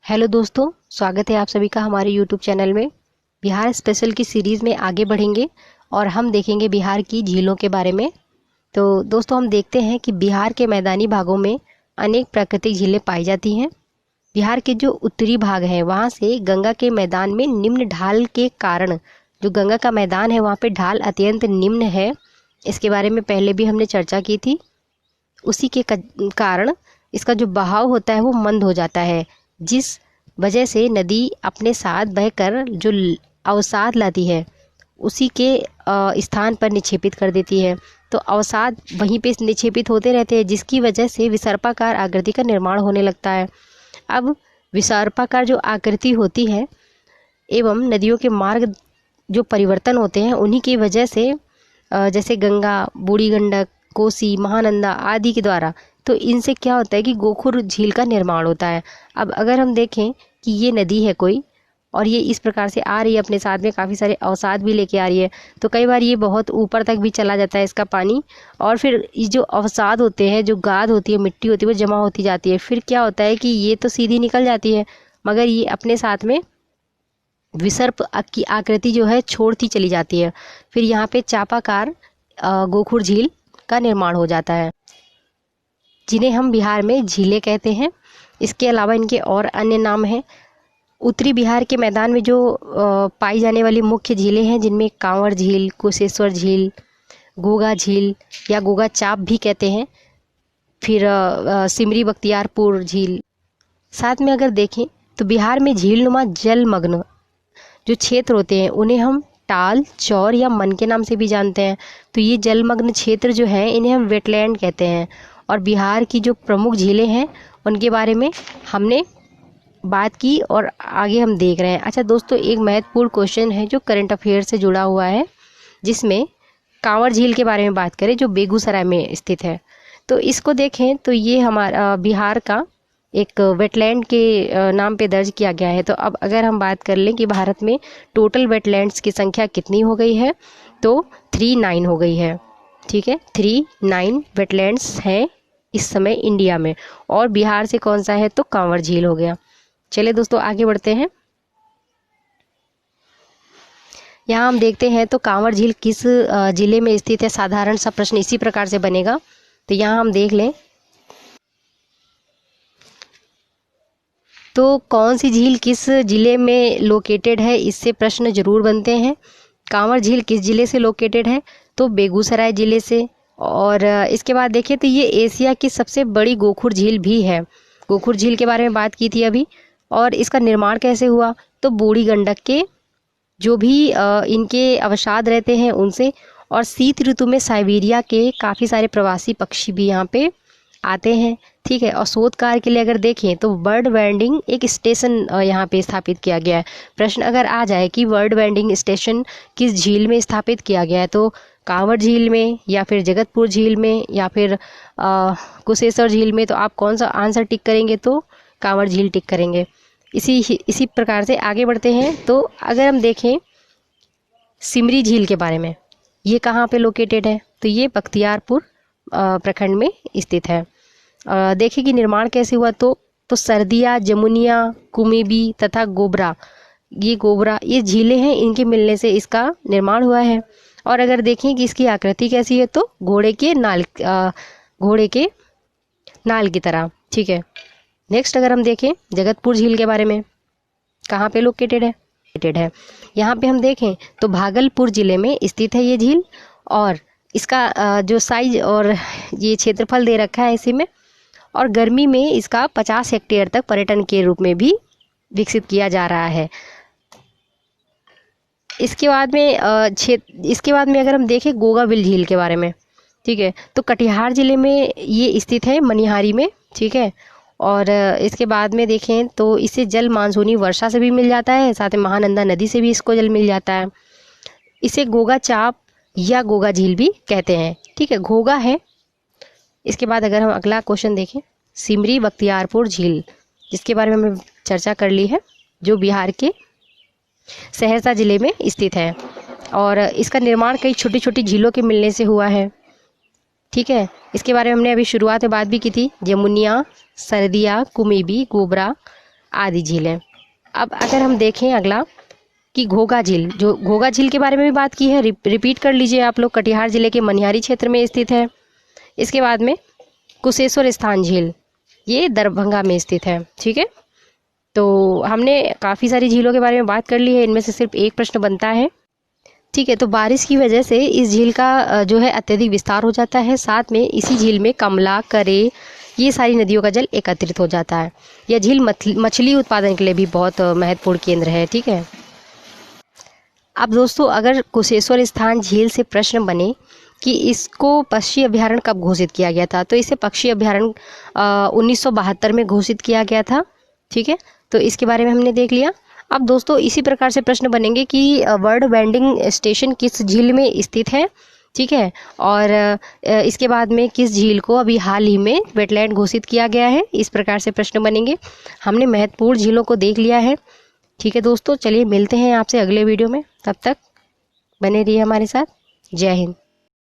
Hello दोस्तों, स्वागत है आप सभी का हमारे यूट्यूब चैनल में। बिहार स्पेशल की सीरीज़ में आगे बढ़ेंगे और हम देखेंगे बिहार की झीलों के बारे में। तो दोस्तों, हम देखते हैं कि बिहार के मैदानी भागों में अनेक प्राकृतिक झीलें पाई जाती हैं। बिहार के जो उत्तरी भाग हैं वहाँ से गंगा के मैदान में निम्न ढाल के कारण, जो गंगा का मैदान है वहाँ पे ढाल अत्यंत निम्न है। इसके बारे में पहले भी हमने चर्चा की थी। उसी के कारण इसका जो बहाव होता है वो मंद हो जाता है, जिस वजह से नदी अपने साथ बहकर जो अवसाद लाती है उसी के स्थान पर निक्षेपित कर देती है। तो अवसाद वहीं पे निक्षेपित होते रहते हैं, जिसकी वजह से विसर्पाकार आकृति का निर्माण होने लगता है। अब विसर्पाकार जो आकृति होती है एवं नदियों के मार्ग जो परिवर्तन होते हैं उन्हीं की वजह से जैसे गंगा, बूढ़ी गंडक, कोसी, महानंदा आदि के द्वारा, तो इनसे क्या होता है कि गोखुर झील का निर्माण होता है। अब अगर हम देखें कि ये नदी है कोई और ये इस प्रकार से आ रही है, अपने साथ में काफ़ी सारे अवसाद भी लेके आ रही है, तो कई बार ये बहुत ऊपर तक भी चला जाता है इसका पानी, और फिर ये जो अवसाद होते हैं, जो गाद होती है, मिट्टी होती है, वो जमा होती जाती है। फिर क्या होता है कि ये तो सीधी निकल जाती है, मगर ये अपने साथ में विसर्प की आकृति जो है छोड़ती चली जाती है। फिर यहाँ पे चापाकार गोखुर झील का निर्माण हो जाता है, जिन्हें हम बिहार में झीलें कहते हैं। इसके अलावा इनके और अन्य नाम हैं। उत्तरी बिहार के मैदान में जो पाई जाने वाली मुख्य झीलें हैं, जिनमें कांवर झील, कुशेश्वर झील, गोगा झील या गोगा चाप भी कहते हैं, फिर सिमरी बख्तियारपुर झील। साथ में अगर देखें तो बिहार में झीलनुमा जलमग्न जो क्षेत्र होते हैं उन्हें हम टाल, चौर या मन के नाम से भी जानते हैं। तो ये जलमग्न क्षेत्र जो है इन्हें हम वेटलैंड कहते हैं। और बिहार की जो प्रमुख झीलें हैं उनके बारे में हमने बात की और आगे हम देख रहे हैं। अच्छा दोस्तों, एक महत्वपूर्ण क्वेश्चन है जो करंट अफेयर से जुड़ा हुआ है, जिसमें कांवर झील के बारे में बात करें जो बेगूसराय में स्थित है। तो इसको देखें तो ये हमारा बिहार का एक वेटलैंड के नाम पे दर्ज किया गया है। तो अब अगर हम बात कर लें कि भारत में टोटल वेटलैंड्स की संख्या कितनी हो गई है, तो 39 हो गई है। ठीक है, 39 वेटलैंड्स हैं इस समय इंडिया में। और बिहार से कौन सा है, तो कांवर झील हो गया। चलिए दोस्तों, आगे बढ़ते हैं। यहाँ हम देखते हैं तो कांवर झील किस जिले में स्थित है। साधारण सा प्रश्न इसी प्रकार से बनेगा। तो यहाँ हम देख लें तो कौन सी झील किस जिले में लोकेटेड है, इससे प्रश्न जरूर बनते हैं। कांवर झील किस जिले से लोकेटेड है, तो बेगूसराय जिले से। और इसके बाद देखें तो ये एशिया की सबसे बड़ी गोखुर झील भी है। गोखुर झील के बारे में बात की थी अभी। और इसका निर्माण कैसे हुआ, तो बूढ़ी गंडक के जो भी इनके अवसाद रहते हैं उनसे, और शीत ऋतु में साइबेरिया के काफ़ी सारे प्रवासी पक्षी भी यहाँ पे आते हैं। ठीक है, और शोध कार्य के लिए अगर देखें तो बर्ड बैंडिंग एक स्टेशन यहाँ पे स्थापित किया गया है। प्रश्न अगर आ जाए कि बर्ड बैंडिंग स्टेशन किस झील में स्थापित किया गया है, तो कांवर झील में या फिर जगतपुर झील में या फिर कुशेश्वर झील में, तो आप कौन सा आंसर टिक करेंगे, तो कांवर झील टिक करेंगे। इसी प्रकार से आगे बढ़ते हैं। तो अगर हम देखें सिमरी झील के बारे में, ये कहाँ पे लोकेटेड है, तो ये बख्तियारपुर प्रखंड में स्थित है। देखें कि निर्माण कैसे हुआ, तो सरदिया, जमुनिया, कुमेबी तथा गोबरा, ये झीलें हैं, इनके मिलने से इसका निर्माण हुआ है। और अगर देखें कि इसकी आकृति कैसी है, तो घोड़े के नाल की तरह। ठीक है, नेक्स्ट अगर हम देखें जगतपुर झील के बारे में, कहाँ पे लोकेटेड है, यहाँ पे हम देखें तो भागलपुर जिले में स्थित है ये झील। और इसका जो साइज और ये क्षेत्रफल दे रखा है इसी में, और गर्मी में इसका 50 हेक्टेयर तक पर्यटन के रूप में भी विकसित किया जा रहा है। इसके बाद में अगर हम देखें गोगाबिल झील के बारे में, ठीक है, तो कटिहार जिले में ये स्थित है, मनिहारी में। ठीक है, और इसके बाद में देखें तो इसे जल मानसूनी वर्षा से भी मिल जाता है, साथ में महानंदा नदी से भी इसको जल मिल जाता है। इसे गोगा चाप या गोगा झील भी कहते हैं। ठीक है, घोगा है। इसके बाद अगर हम अगला क्वेश्चन देखें, सिमरी बख्तियारपुर झील, जिसके बारे में हमने चर्चा कर ली है, जो बिहार के सहरसा जिले में स्थित है। और इसका निर्माण कई छोटी छोटी झीलों के मिलने से हुआ है। ठीक है, इसके बारे में हमने अभी शुरुआत में बात भी की थी। जमुनिया, सरदिया, कुमेबी, गोबरा आदि झीलें। अब अगर हम देखें अगला कि घोघा झील, जो घोघा झील के बारे में भी बात की है, रिपीट कर लीजिए आप लोग, कटिहार जिले के मनिहारी क्षेत्र में स्थित है। इसके बाद में कुशेश्वर स्थान झील, ये दरभंगा में स्थित है। ठीक है, तो हमने काफ़ी सारी झीलों के बारे में बात कर ली है, इनमें से सिर्फ एक प्रश्न बनता है। ठीक है, तो बारिश की वजह से इस झील का जो है अत्यधिक विस्तार हो जाता है। साथ में इसी झील में कमला, करे, ये सारी नदियों का जल एकत्रित हो जाता है। यह झील मछली उत्पादन के लिए भी बहुत महत्वपूर्ण केंद्र है। ठीक है, अब दोस्तों अगर कुशेश्वर स्थान झील से प्रश्न बने कि इसको पक्षी अभ्यारण्य कब घोषित किया गया था, तो इसे पक्षी अभ्यारण्य 1972 में घोषित किया गया था। ठीक है, तो इसके बारे में हमने देख लिया। अब दोस्तों इसी प्रकार से प्रश्न बनेंगे कि बर्ड बैंडिंग स्टेशन किस झील में स्थित है। ठीक है, और इसके बाद में किस झील को अभी हाल ही में वेटलैंड घोषित किया गया है, इस प्रकार से प्रश्न बनेंगे। हमने महत्वपूर्ण झीलों को देख लिया है। ठीक है दोस्तों, चलिए मिलते हैं आपसे अगले वीडियो में, तब तक बने रहिए हमारे साथ। जय हिंद।